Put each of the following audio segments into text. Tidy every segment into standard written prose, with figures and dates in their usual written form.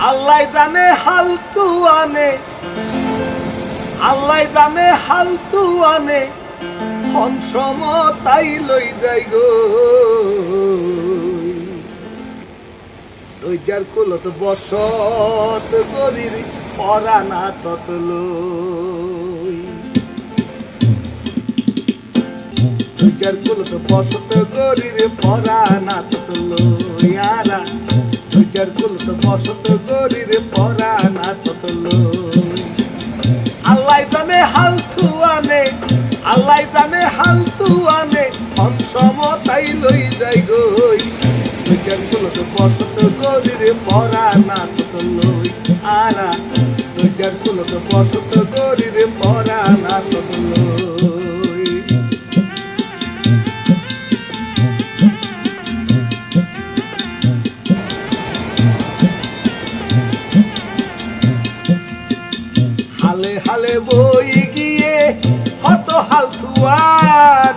আল্লাহ জানে হালতু আনে, আল্লাহ জানে হালতু আনে, হংসম তাই লই যাই গো। দৈজার কুলত বসত গরির পরানা তত লই। দৈজার কুলত বসত গরির পরানা তত লই। আরা দৈজার কুলত বসত গরির পরানা তত লই। আল্লাহ জানে হালতু আনে, আল্লাহ জানে হালতু আনে, হংসম তাই লই যাই গই। দৈজার কুলত বসত গরির পরানা তত লই। আরা দৈজার কুলত বসত গরির পরানা তত লই। হালে হালে বই গিয়ে হত হালতুয়ার,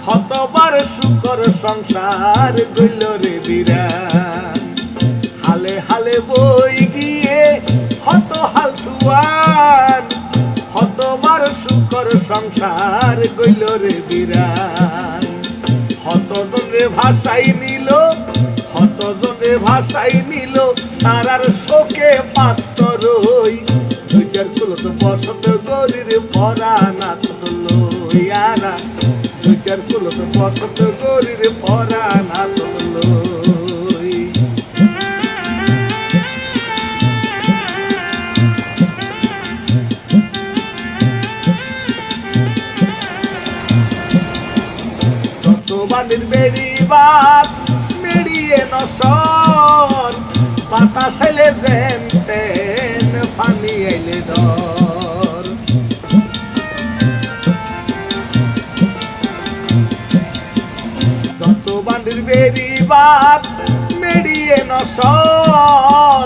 হতবার শুকর সংসার গইল রে বিরান। হালে হালে বই গিয়ে হত হালতুয়ার, হতবার শুকর সংসার গইল রে বিরান। হতজনে ভাষাই নিল, হতজনে ভাষাই নিল, তারার শোকে পাত্র রই। দৈজার কুলত বসত গরির পরানা তত লই। আরা দৈজার কুলত বসত গরির পরানা তত লই। যত বানের বেড়ি বাদ মেড়িয়ে নসর, বাতাস এলে যেন তেন পানি আইলে ডর। যত বানের বেড়ি বাদ মেড়িয়ে নসর,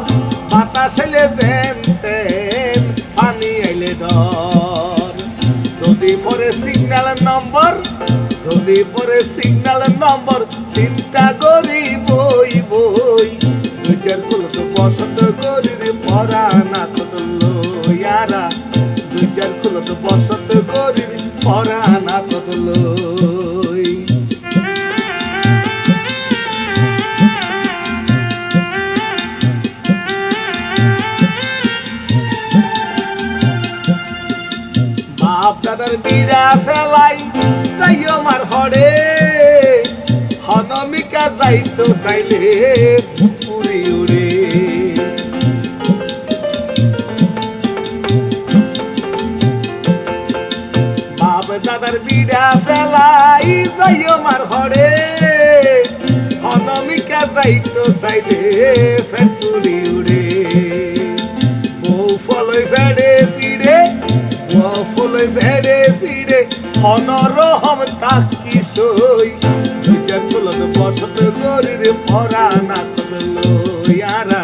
বাতাস এলে যেন তেন পানি আইলে ডর। যদি পরে সিগন্যাল নম্বর, যদি পরে সিগন্যাল নম্বর, চিন্তা করি বই বই। দৈজার কুলত বসত গরির পরানা তত লই। আরা দৈজার কুলত বসত গরির পরানা তত লই। বাপ দাদার বিড়া ফেলাই যাইও মার হরে, হনমিকা যাইতো চাইলে পুরি উড়ে। বাপ দাদার বিড়া ফেলাই যাইও মার হরে, হনমিকা যাইতো চাইলে পুরি উড়ে। বউ ফলই ভেড়ে ফিরে, বউ ফলই ভেড়ে ফিরে, হনরহম তাকি সই। দৈজার কুলত বসত গরির পরানা তত লই। আরা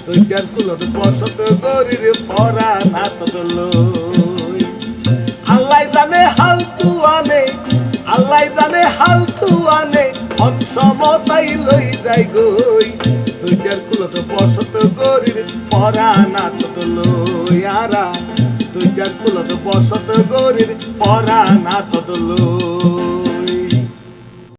দৈজার কুলত বসত গরির পরানা তত লই। আল্লাহ জানে হালতু আনে, আল্লাহ জানে হালতু আনে, হংসম তাই লই যাই গই। দৈজার কুলত বসত গরির পরানা তত লই। আরা দৈজার কুলত বসত গরির পরানা তত লই।